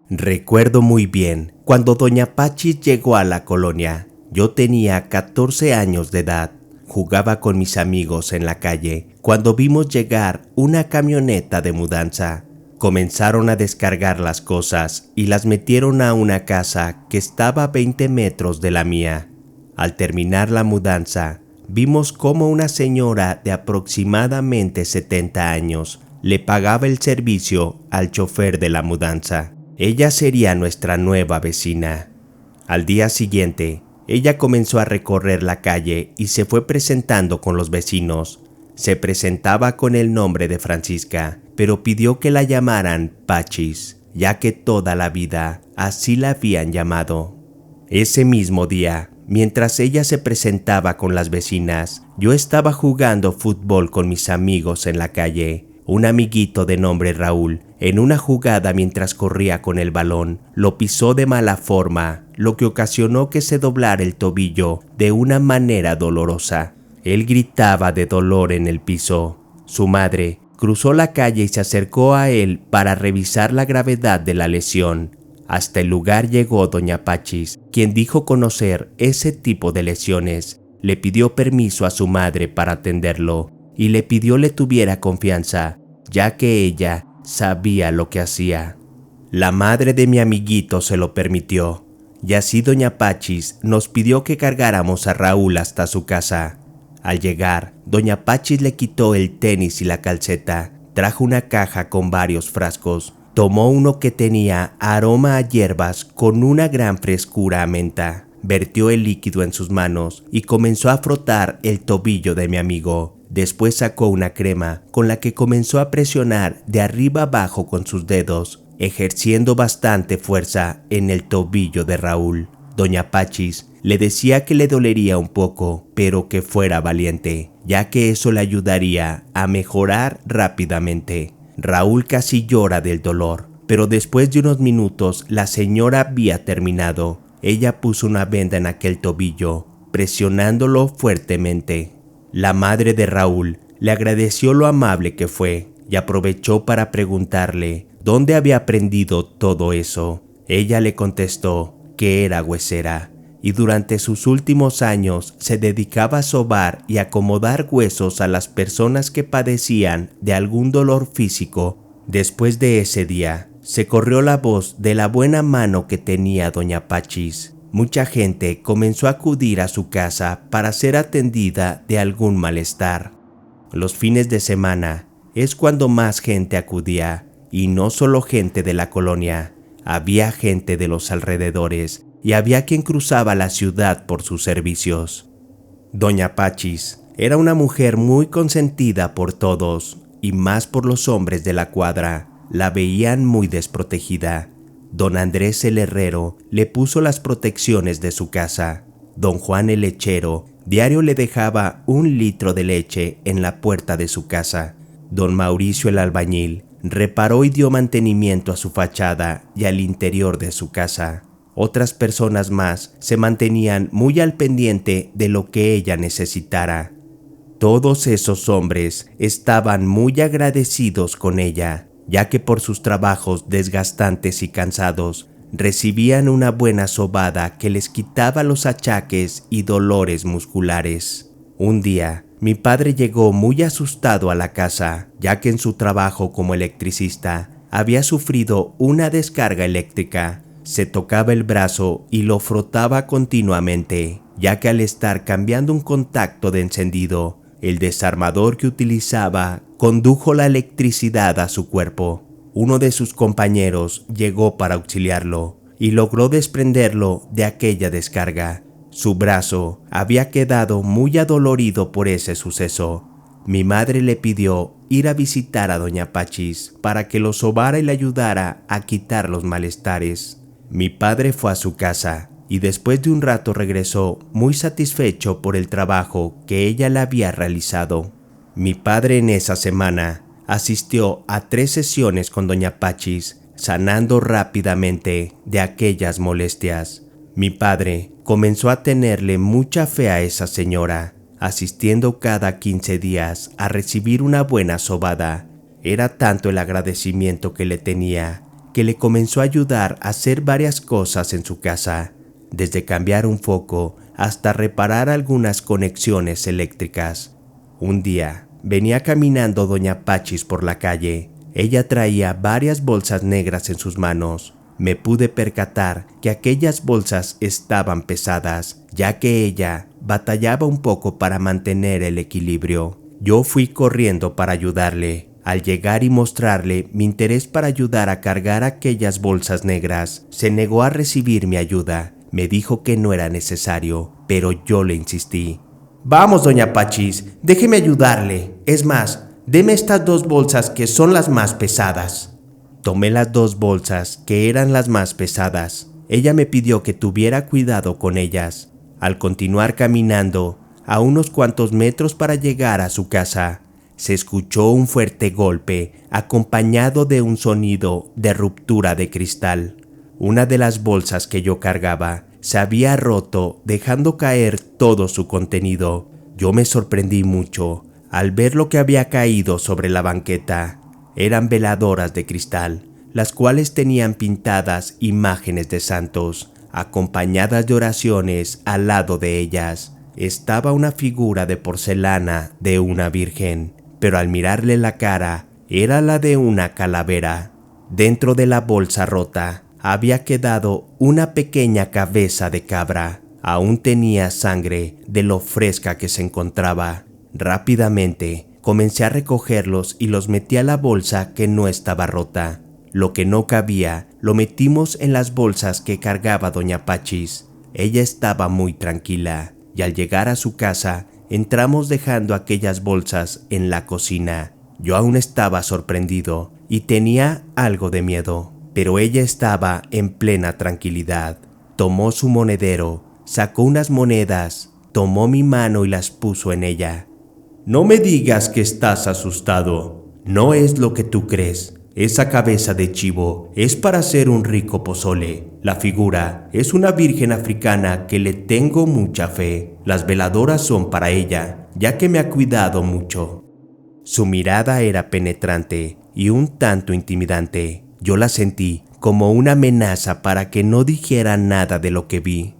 Recuerdo muy bien cuando doña Pachis llegó a la colonia. Yo tenía 14 años de edad. Jugaba con mis amigos en la calle cuando vimos llegar una camioneta de mudanza. Comenzaron a descargar las cosas y las metieron a una casa que estaba a 20 metros de la mía. Al terminar la mudanza, vimos cómo una señora de aproximadamente 70 años le pagaba el servicio al chofer de la mudanza. Ella sería nuestra nueva vecina. Al día siguiente, ella comenzó a recorrer la calle y se fue presentando con los vecinos. Se presentaba con el nombre de Francisca, pero pidió que la llamaran Pachis, ya que toda la vida así la habían llamado. Ese mismo día, mientras ella se presentaba con las vecinas, yo estaba jugando fútbol con mis amigos en la calle. Un amiguito de nombre Raúl, en una jugada mientras corría con el balón, lo pisó de mala forma, lo que ocasionó que se doblara el tobillo de una manera dolorosa. Él gritaba de dolor en el piso. Su madre cruzó la calle y se acercó a él para revisar la gravedad de la lesión. Hasta el lugar llegó doña Pachis, quien dijo conocer ese tipo de lesiones. Le pidió permiso a su madre para atenderlo y le pidió le tuviera confianza, ya que ella sabía lo que hacía. La madre de mi amiguito se lo permitió, y así doña Pachis nos pidió que cargáramos a Raúl hasta su casa. Al llegar, doña Pachis le quitó el tenis y la calceta, trajo una caja con varios frascos, tomó uno que tenía aroma a hierbas con una gran frescura a menta, vertió el líquido en sus manos y comenzó a frotar el tobillo de mi amigo. Después sacó una crema con la que comenzó a presionar de arriba abajo con sus dedos, ejerciendo bastante fuerza en el tobillo de Raúl. Doña Pachis le decía que le dolería un poco, pero que fuera valiente, ya que eso le ayudaría a mejorar rápidamente. Raúl casi llora del dolor, pero después de unos minutos la señora había terminado. Ella puso una venda en aquel tobillo, presionándolo fuertemente. La madre de Raúl le agradeció lo amable que fue y aprovechó para preguntarle dónde había aprendido todo eso. Ella le contestó que era huesera y durante sus últimos años se dedicaba a sobar y acomodar huesos a las personas que padecían de algún dolor físico. Después de ese día, se corrió la voz de la buena mano que tenía doña Pachis. Mucha gente comenzó a acudir a su casa para ser atendida de algún malestar. Los fines de semana es cuando más gente acudía, y no solo gente de la colonia, había gente de los alrededores y había quien cruzaba la ciudad por sus servicios. Doña Pachis era una mujer muy consentida por todos y más por los hombres de la cuadra. La veían muy desprotegida. Don Andrés el herrero le puso las protecciones de su casa. Don Juan el lechero diario le dejaba 1 litro de leche en la puerta de su casa. Don Mauricio el albañil reparó y dio mantenimiento a su fachada y al interior de su casa. Otras personas más se mantenían muy al pendiente de lo que ella necesitara. Todos esos hombres estaban muy agradecidos con ella, ya que por sus trabajos desgastantes y cansados, recibían una buena sobada que les quitaba los achaques y dolores musculares. Un día, mi padre llegó muy asustado a la casa, ya que en su trabajo como electricista había sufrido una descarga eléctrica. Se tocaba el brazo y lo frotaba continuamente, ya que al estar cambiando un contacto de encendido, el desarmador que utilizaba condujo la electricidad a su cuerpo. Uno de sus compañeros llegó para auxiliarlo y logró desprenderlo de aquella descarga. Su brazo había quedado muy adolorido por ese suceso. Mi madre le pidió ir a visitar a doña Pachis para que lo sobara y le ayudara a quitar los malestares. Mi padre fue a su casa y después de un rato regresó muy satisfecho por el trabajo que ella le había realizado. Mi padre en esa semana asistió a 3 sesiones con doña Pachis, sanando rápidamente de aquellas molestias. Mi padre comenzó a tenerle mucha fe a esa señora, asistiendo cada 15 días a recibir una buena sobada. Era tanto el agradecimiento que le tenía que le comenzó a ayudar a hacer varias cosas en su casa, desde cambiar un foco hasta reparar algunas conexiones eléctricas. Un día, venía caminando doña Pachis por la calle. Ella traía varias bolsas negras en sus manos. Me pude percatar que aquellas bolsas estaban pesadas, ya que ella batallaba un poco para mantener el equilibrio. Yo fui corriendo para ayudarle. Al llegar y mostrarle mi interés para ayudar a cargar aquellas bolsas negras, se negó a recibir mi ayuda. Me dijo que no era necesario, pero yo le insistí. «Vamos, doña Pachis, déjeme ayudarle. Es más, deme estas 2 bolsas que son las más pesadas». Tomé las 2 bolsas, que eran las más pesadas. Ella me pidió que tuviera cuidado con ellas. Al continuar caminando, a unos cuantos metros para llegar a su casa, se escuchó un fuerte golpe, acompañado de un sonido de ruptura de cristal. Una de las bolsas que yo cargaba se había roto, dejando caer todo su contenido. Yo me sorprendí mucho al ver lo que había caído sobre la banqueta. Eran veladoras de cristal, las cuales tenían pintadas imágenes de santos, acompañadas de oraciones. Al lado de ellas estaba una figura de porcelana de una virgen, pero al mirarle la cara era la de una calavera. Dentro de la bolsa rota había quedado una pequeña cabeza de cabra. Aún tenía sangre de lo fresca que se encontraba. Rápidamente comencé a recogerlos y los metí a la bolsa que no estaba rota. Lo que no cabía lo metimos en las bolsas que cargaba doña Pachis. Ella estaba muy tranquila y al llegar a su casa entramos dejando aquellas bolsas en la cocina. Yo aún estaba sorprendido y tenía algo de miedo, pero ella estaba en plena tranquilidad. Tomó su monedero, sacó unas monedas, tomó mi mano y las puso en ella. «No me digas que estás asustado. No es lo que tú crees. Esa cabeza de chivo es para hacer un rico pozole. La figura es una virgen africana que le tengo mucha fe. Las veladoras son para ella, ya que me ha cuidado mucho». Su mirada era penetrante y un tanto intimidante. Yo la sentí como una amenaza para que no dijera nada de lo que vi.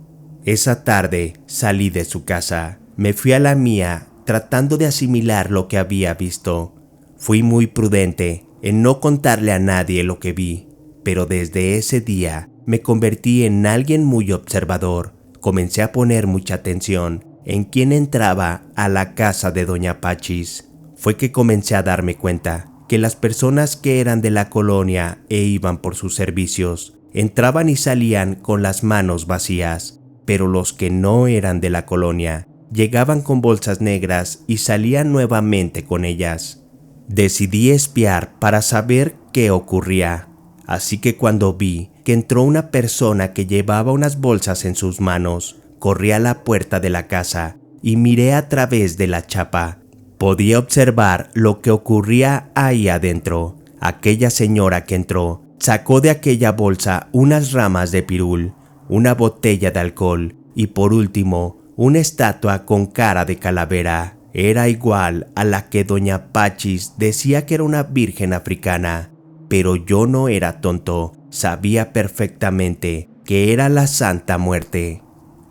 Esa tarde salí de su casa. Me fui a la mía tratando de asimilar lo que había visto. Fui muy prudente en no contarle a nadie lo que vi, pero desde ese día me convertí en alguien muy observador. Comencé a poner mucha atención en quién entraba a la casa de doña Pachis. Fue que comencé a darme cuenta que las personas que eran de la colonia e iban por sus servicios entraban y salían con las manos vacías, pero los que no eran de la colonia llegaban con bolsas negras y salían nuevamente con ellas. Decidí espiar para saber qué ocurría, así que cuando vi que entró una persona que llevaba unas bolsas en sus manos, corrí a la puerta de la casa y miré a través de la chapa. Podía observar lo que ocurría ahí adentro. Aquella señora que entró sacó de aquella bolsa unas ramas de pirul, una botella de alcohol y por último una estatua con cara de calavera. Era igual a la que doña Pachis decía que era una virgen africana, pero yo no era tonto, sabía perfectamente que era la Santa Muerte.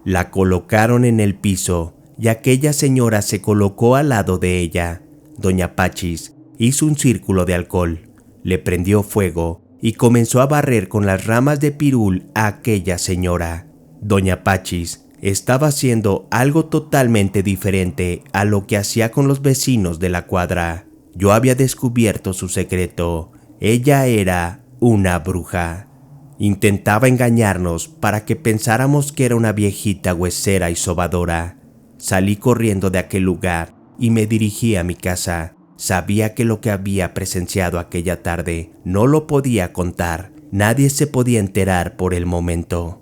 La colocaron en el piso y aquella señora se colocó al lado de ella. Doña Pachis hizo un círculo de alcohol, le prendió fuego y comenzó a barrer con las ramas de pirul a aquella señora. Doña Pachis estaba haciendo algo totalmente diferente a lo que hacía con los vecinos de la cuadra. Yo había descubierto su secreto. Ella era una bruja. Intentaba engañarnos para que pensáramos que era una viejita huesera y sobadora. Salí corriendo de aquel lugar y me dirigí a mi casa. Sabía que lo que había presenciado aquella tarde no lo podía contar. Nadie se podía enterar por el momento.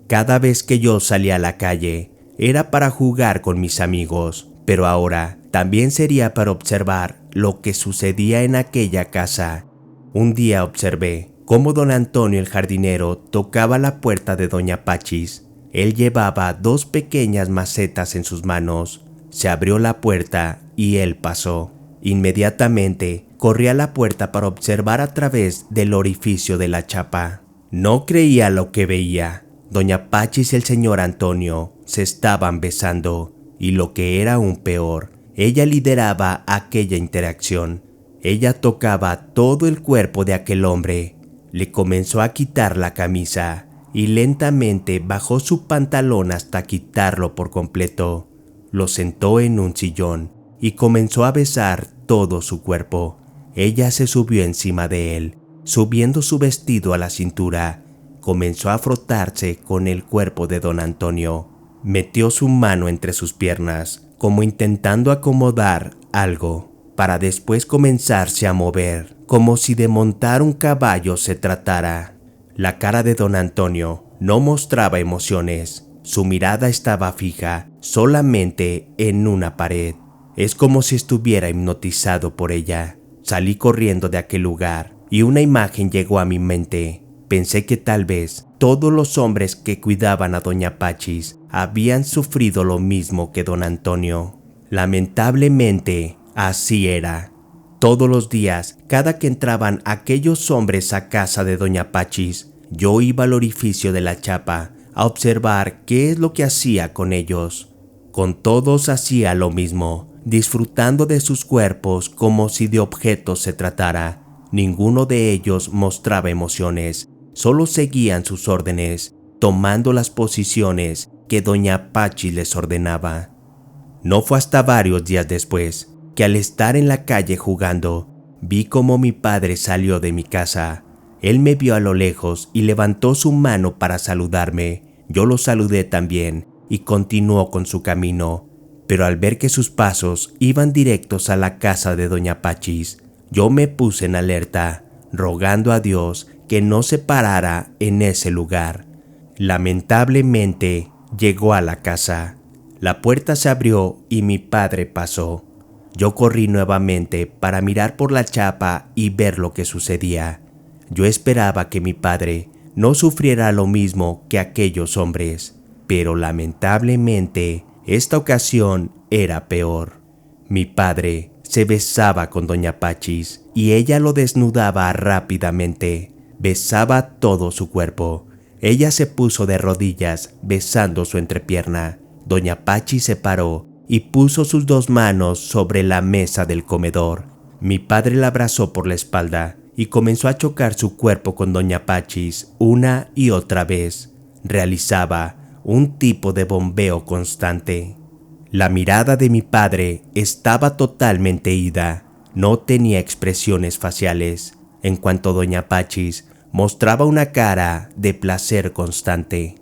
Cada vez que yo salía a la calle era para jugar con mis amigos, pero ahora también sería para observar lo que sucedía en aquella casa. Un día observé cómo don Antonio el jardinero tocaba la puerta de doña Pachis. Él llevaba 2 pequeñas macetas en sus manos. Se abrió la puerta y él pasó. Inmediatamente corrí a la puerta para observar a través del orificio de la chapa. No creía lo que veía. Doña Pachis y el señor Antonio se estaban besando, y lo que era aún peor, ella lideraba aquella interacción. Ella tocaba todo el cuerpo de aquel hombre, le comenzó a quitar la camisa y lentamente bajó su pantalón hasta quitarlo por completo. Lo sentó en un sillón y comenzó a besar todo su cuerpo. Ella se subió encima de él, subiendo su vestido a la cintura. Comenzó a frotarse con el cuerpo de don Antonio. Metió su mano entre sus piernas, como intentando acomodar algo, para después comenzarse a mover, como si de montar un caballo se tratara. La cara de don Antonio no mostraba emociones. Su mirada estaba fija solamente en una pared. Es como si estuviera hipnotizado por ella. Salí corriendo de aquel lugar y una imagen llegó a mi mente. Pensé que tal vez todos los hombres que cuidaban a doña Pachis habían sufrido lo mismo que don Antonio. Lamentablemente, así era. Todos los días, cada que entraban aquellos hombres a casa de doña Pachis, yo iba al orificio de la chapa a observar qué es lo que hacía con ellos. Con todos hacía lo mismo, disfrutando de sus cuerpos como si de objetos se tratara. Ninguno de ellos mostraba emociones, solo seguían sus órdenes, tomando las posiciones que doña Pachis les ordenaba. No fue hasta varios días después que al estar en la calle jugando, vi cómo mi padre salió de mi casa. Él me vio a lo lejos y levantó su mano para saludarme. Yo lo saludé también y continuó con su camino, pero al ver que sus pasos iban directos a la casa de doña Pachis, yo me puse en alerta, rogando a Dios que no se parara en ese lugar. Lamentablemente, llegó a la casa. La puerta se abrió y mi padre pasó. Yo corrí nuevamente para mirar por la chapa y ver lo que sucedía. Yo esperaba que mi padre no sufriera lo mismo que aquellos hombres, pero lamentablemente esta ocasión era peor. Mi padre se besaba con doña Pachis y ella lo desnudaba rápidamente. Besaba todo su cuerpo. Ella se puso de rodillas besando su entrepierna. Doña Pachis se paró y puso sus dos manos sobre la mesa del comedor. Mi padre la abrazó por la espalda y comenzó a chocar su cuerpo con doña Pachis una y otra vez. Realizaba un tipo de bombeo constante. La mirada de mi padre estaba totalmente ida. No tenía expresiones faciales. En cuanto doña Pachis mostraba una cara de placer constante.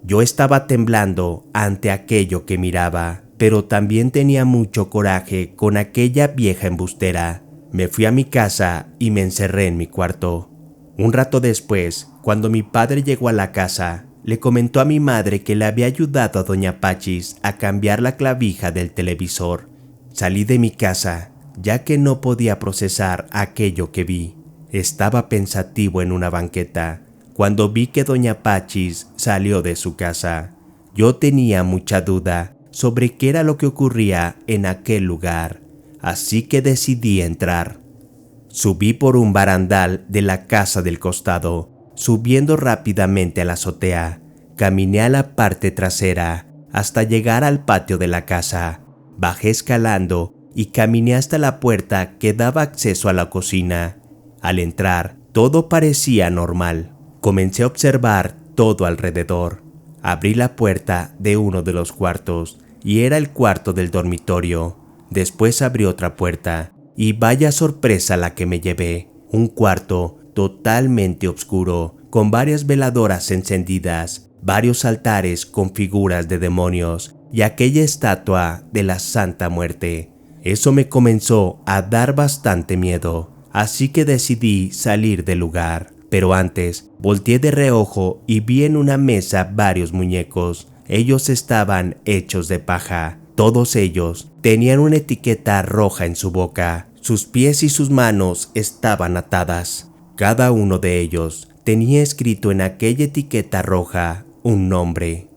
Yo estaba temblando ante aquello que miraba, pero también tenía mucho coraje con aquella vieja embustera. Me fui a mi casa y me encerré en mi cuarto. Un rato después, cuando mi padre llegó a la casa, le comentó a mi madre que le había ayudado a doña Pachis a cambiar la clavija del televisor. Salí de mi casa, ya que no podía procesar aquello que vi. Estaba pensativo en una banqueta cuando vi que doña Pachis salió de su casa. Yo tenía mucha duda sobre qué era lo que ocurría en aquel lugar, así que decidí entrar. Subí por un barandal de la casa del costado, subiendo rápidamente a la azotea. Caminé a la parte trasera hasta llegar al patio de la casa. Bajé escalando y caminé hasta la puerta que daba acceso a la cocina. Al entrar, todo parecía normal. Comencé a observar todo alrededor. Abrí la puerta de uno de los cuartos y era el cuarto del dormitorio. Después abrí otra puerta y vaya sorpresa la que me llevé. Un cuarto totalmente oscuro, con varias veladoras encendidas, varios altares con figuras de demonios y aquella estatua de la Santa Muerte. Eso me comenzó a dar bastante miedo, así que decidí salir del lugar. Pero antes, volteé de reojo y vi en una mesa varios muñecos. Ellos estaban hechos de paja. Todos ellos tenían una etiqueta roja en su boca. Sus pies y sus manos estaban atadas. Cada uno de ellos tenía escrito en aquella etiqueta roja un nombre: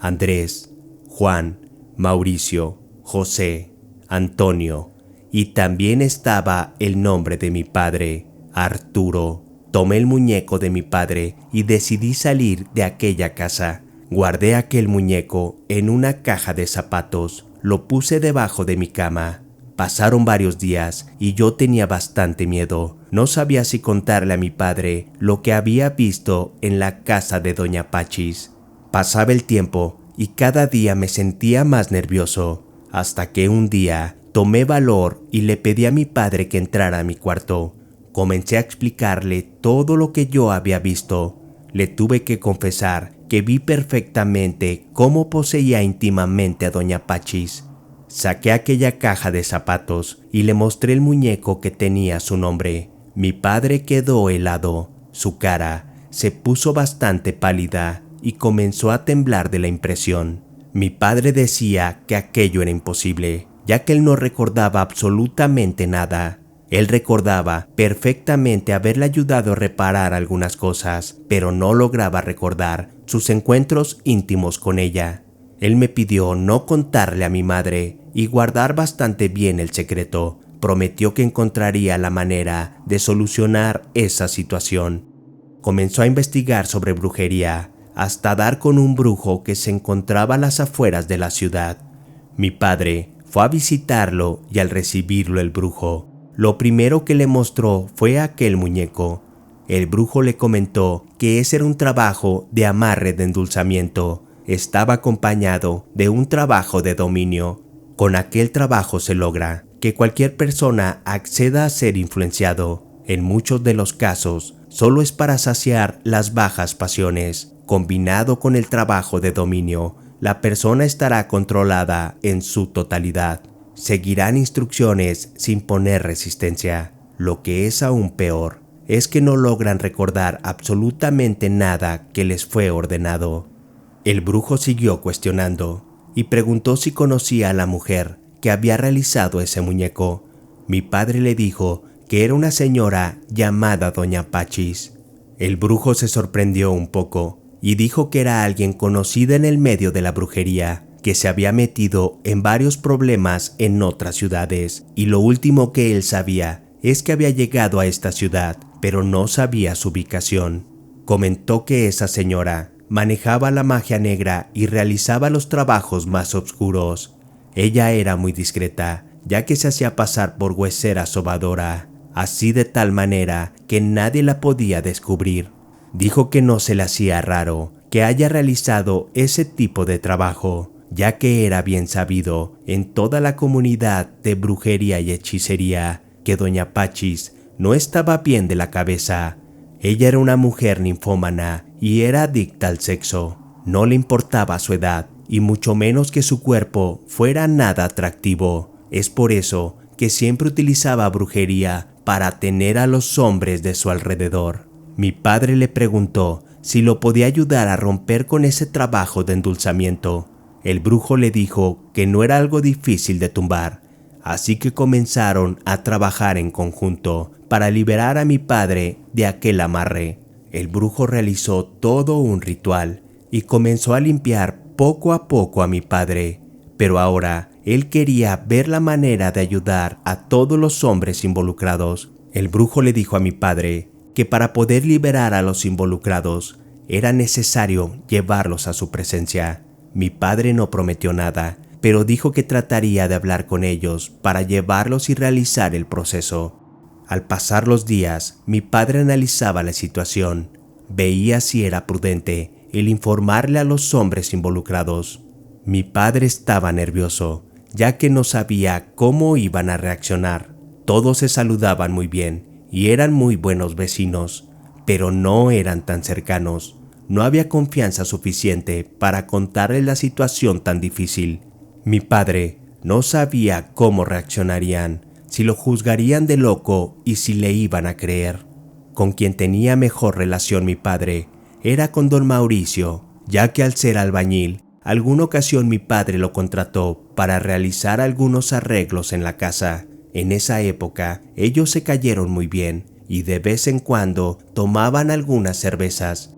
Andrés, Juan, Mauricio, José, Antonio y también estaba el nombre de mi padre, Arturo. Tomé el muñeco de mi padre y decidí salir de aquella casa. Guardé aquel muñeco en una caja de zapatos, lo puse debajo de mi cama. Pasaron varios días y yo tenía bastante miedo. No sabía si contarle a mi padre lo que había visto en la casa de Doña Pachis. Pasaba el tiempo y cada día me sentía más nervioso, hasta que un día tomé valor y le pedí a mi padre que entrara a mi cuarto. Comencé a explicarle todo lo que yo había visto. Le tuve que confesar que vi perfectamente cómo poseía íntimamente a Doña Pachis. Saqué aquella caja de zapatos y le mostré el muñeco que tenía su nombre. Mi padre quedó helado. Su cara se puso bastante pálida y comenzó a temblar de la impresión. Mi padre decía que aquello era imposible, ya que él no recordaba absolutamente nada. Él recordaba perfectamente haberle ayudado a reparar algunas cosas, pero no lograba recordar sus encuentros íntimos con ella. Él me pidió no contarle a mi madre y guardar bastante bien el secreto. Prometió que encontraría la manera de solucionar esa situación. Comenzó a investigar sobre brujería, hasta dar con un brujo que se encontraba a las afueras de la ciudad. Mi padre fue a visitarlo y al recibirlo el brujo, lo primero que le mostró fue aquel muñeco. El brujo le comentó que ese era un trabajo de amarre de endulzamiento. Estaba acompañado de un trabajo de dominio. Con aquel trabajo se logra que cualquier persona acceda a ser influenciado. En muchos de los casos, solo es para saciar las bajas pasiones. Combinado con el trabajo de dominio, la persona estará controlada en su totalidad. Seguirán instrucciones sin poner resistencia. Lo que es aún peor es que no logran recordar absolutamente nada que les fue ordenado. El brujo siguió cuestionando y preguntó si conocía a la mujer que había realizado ese muñeco. Mi padre le dijo que era una señora llamada Doña Pachis. El brujo se sorprendió un poco y dijo que era alguien conocida en el medio de la brujería, que se había metido en varios problemas en otras ciudades, y lo último que él sabía es que había llegado a esta ciudad, pero no sabía su ubicación. Comentó que esa señora manejaba la magia negra y realizaba los trabajos más oscuros. Ella era muy discreta, ya que se hacía pasar por huesera sobadora, así de tal manera que nadie la podía descubrir. Dijo que no se le hacía raro que haya realizado ese tipo de trabajo, ya que era bien sabido en toda la comunidad de brujería y hechicería que Doña Pachis no estaba bien de la cabeza. Ella era una mujer ninfómana y era adicta al sexo. No le importaba su edad y mucho menos que su cuerpo fuera nada atractivo. Es por eso que siempre utilizaba brujería para tener a los hombres de su alrededor. Mi padre le preguntó si lo podía ayudar a romper con ese trabajo de endulzamiento. El brujo le dijo que no era algo difícil de tumbar, así que comenzaron a trabajar en conjunto para liberar a mi padre de aquel amarre. El brujo realizó todo un ritual y comenzó a limpiar poco a poco a mi padre, pero ahora él quería ver la manera de ayudar a todos los hombres involucrados. El brujo le dijo a mi padre que para poder liberar a los involucrados era necesario llevarlos a su presencia. Mi padre no prometió nada, pero dijo que trataría de hablar con ellos para llevarlos y realizar el proceso. Al pasar los días, mi padre analizaba la situación. Veía si era prudente el informarle a los hombres involucrados. Mi padre estaba nervioso, ya que no sabía cómo iban a reaccionar. Todos se saludaban muy bien y eran muy buenos vecinos, pero no eran tan cercanos. No había confianza suficiente para contarles la situación tan difícil. Mi padre no sabía cómo reaccionarían, si lo juzgarían de loco y si le iban a creer. Con quien tenía mejor relación mi padre era con don Mauricio, ya que al ser albañil, alguna ocasión mi padre lo contrató para realizar algunos arreglos en la casa. En esa época ellos se cayeron muy bien y de vez en cuando tomaban algunas cervezas.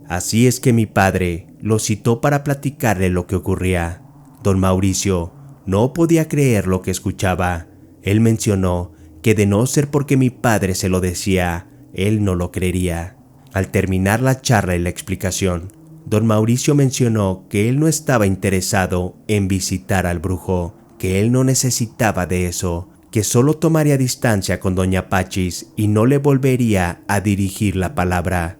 Así es que mi padre lo citó para platicarle lo que ocurría. Don Mauricio no podía creer lo que escuchaba. Él mencionó que de no ser porque mi padre se lo decía, él no lo creería. Al terminar la charla y la explicación, don Mauricio mencionó que él no estaba interesado en visitar al brujo, que él no necesitaba de eso, que solo tomaría distancia con doña Pachis y no le volvería a dirigir la palabra.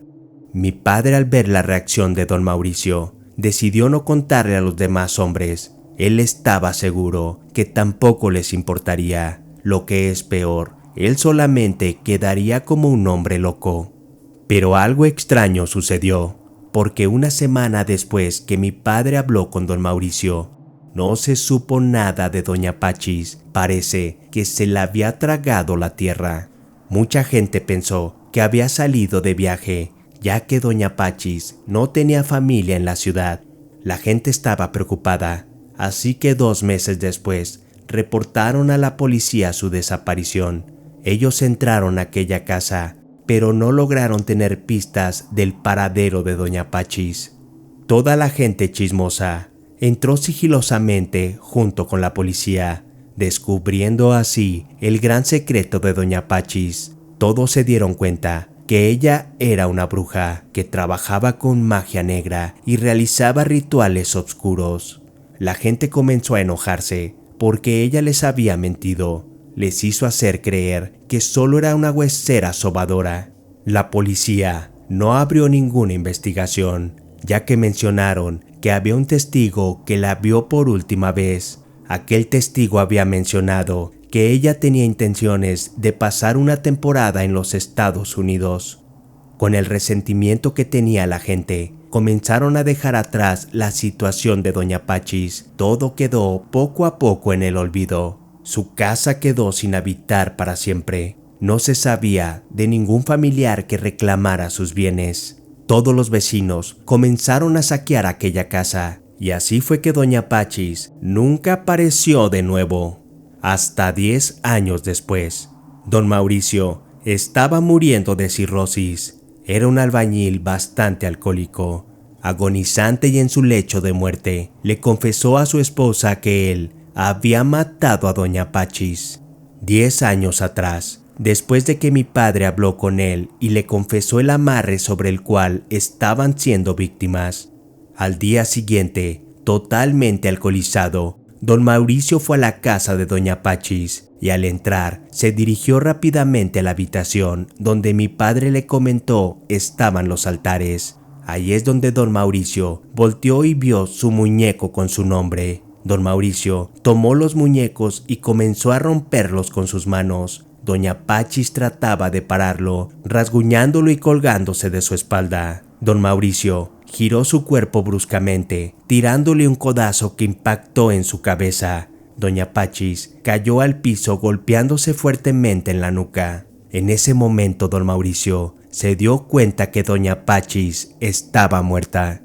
Mi padre, al ver la reacción de don Mauricio, decidió no contarle a los demás hombres. Él estaba seguro que tampoco les importaría. Lo que es peor, él solamente quedaría como un hombre loco. Pero algo extraño sucedió, porque una semana después que mi padre habló con don Mauricio, no se supo nada de doña Pachis. Parece que se la había tragado la tierra. Mucha gente pensó que había salido de viaje, ya que doña Pachis no tenía familia en la ciudad. La gente estaba preocupada, así que 2 meses después reportaron a la policía su desaparición. Ellos entraron a aquella casa, pero no lograron tener pistas del paradero de doña Pachis. Toda la gente chismosa entró sigilosamente junto con la policía, descubriendo así el gran secreto de doña Pachis. Todos se dieron cuenta que ella era una bruja que trabajaba con magia negra y realizaba rituales oscuros. La gente comenzó a enojarse porque ella les había mentido. Les hizo hacer creer que solo era una huesera sobadora. La policía no abrió ninguna investigación, ya que mencionaron que había un testigo que la vio por última vez. Aquel testigo había mencionado que ella tenía intenciones de pasar una temporada en los Estados Unidos. Con el resentimiento que tenía la gente, comenzaron a dejar atrás la situación de doña Pachis. Todo quedó poco a poco en el olvido. Su casa quedó sin habitar para siempre. No se sabía de ningún familiar que reclamara sus bienes. Todos los vecinos comenzaron a saquear aquella casa, y así fue que doña Pachis nunca apareció de nuevo. Hasta 10 años después, don Mauricio estaba muriendo de cirrosis. Era un albañil bastante alcohólico. Agonizante y en su lecho de muerte, le confesó a su esposa que él había matado a doña Pachis. 10 años atrás, después de que mi padre habló con él y le confesó el amarre sobre el cual estaban siendo víctimas. Al día siguiente, totalmente alcoholizado, don Mauricio fue a la casa de doña Pachis y al entrar se dirigió rápidamente a la habitación donde mi padre le comentó estaban los altares. Ahí es donde don Mauricio volteó y vio su muñeco con su nombre. Don Mauricio tomó los muñecos y comenzó a romperlos con sus manos. Doña Pachis trataba de pararlo, rasguñándolo y colgándose de su espalda. Don Mauricio giró su cuerpo bruscamente, tirándole un codazo que impactó en su cabeza. Doña Pachis cayó al piso golpeándose fuertemente en la nuca. En ese momento don Mauricio se dio cuenta que doña Pachis estaba muerta.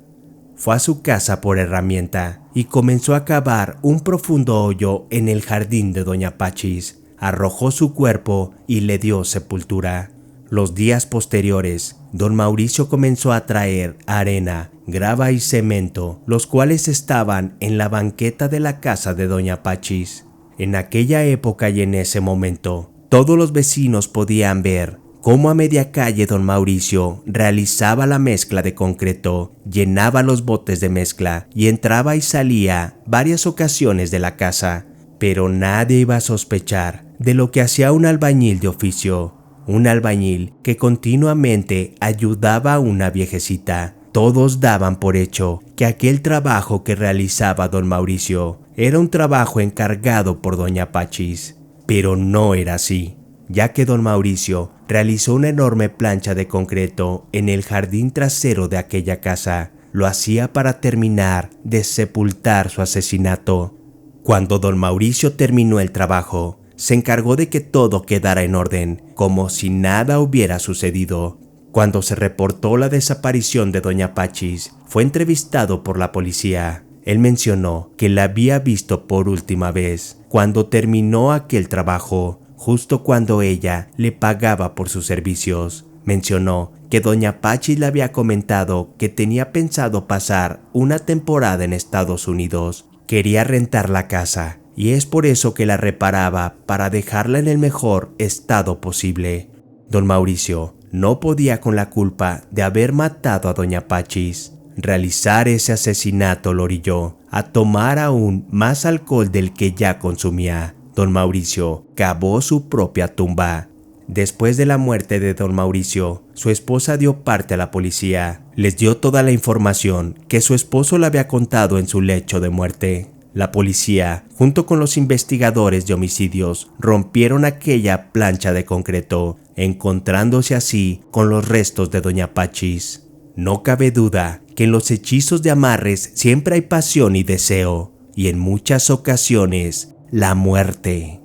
Fue a su casa por herramienta y comenzó a cavar un profundo hoyo en el jardín de doña Pachis. Arrojó su cuerpo y le dio sepultura. Los días posteriores, don Mauricio comenzó a traer arena, grava y cemento, los cuales estaban en la banqueta de la casa de doña Pachis. En aquella época y en ese momento, todos los vecinos podían ver cómo a media calle don Mauricio realizaba la mezcla de concreto, llenaba los botes de mezcla y entraba y salía varias ocasiones de la casa, pero nadie iba a sospechar de lo que hacía un albañil de oficio, un albañil que continuamente ayudaba a una viejecita. Todos daban por hecho que aquel trabajo que realizaba don Mauricio era un trabajo encargado por doña Pachis, pero no era así, ya que don Mauricio realizó una enorme plancha de concreto en el jardín trasero de aquella casa. Lo hacía para terminar de sepultar su asesinato. Cuando don Mauricio terminó el trabajo, se encargó de que todo quedara en orden, como si nada hubiera sucedido. Cuando se reportó la desaparición de doña Pachis, fue entrevistado por la policía. Él mencionó que la había visto por última vez cuando terminó aquel trabajo, justo cuando ella le pagaba por sus servicios. Mencionó que doña Pachis le había comentado que tenía pensado pasar una temporada en Estados Unidos. Quería rentar la casa y es por eso que la reparaba para dejarla en el mejor estado posible. Don Mauricio no podía con la culpa de haber matado a doña Pachis. Realizar ese asesinato lo orilló a tomar aún más alcohol del que ya consumía. Don Mauricio cavó su propia tumba. Después de la muerte de don Mauricio, su esposa dio parte a la policía. Les dio toda la información que su esposo le había contado en su lecho de muerte. La policía, junto con los investigadores de homicidios, rompieron aquella plancha de concreto, encontrándose así con los restos de doña Pachis. No cabe duda que en los hechizos de amarres siempre hay pasión y deseo, y en muchas ocasiones, la muerte.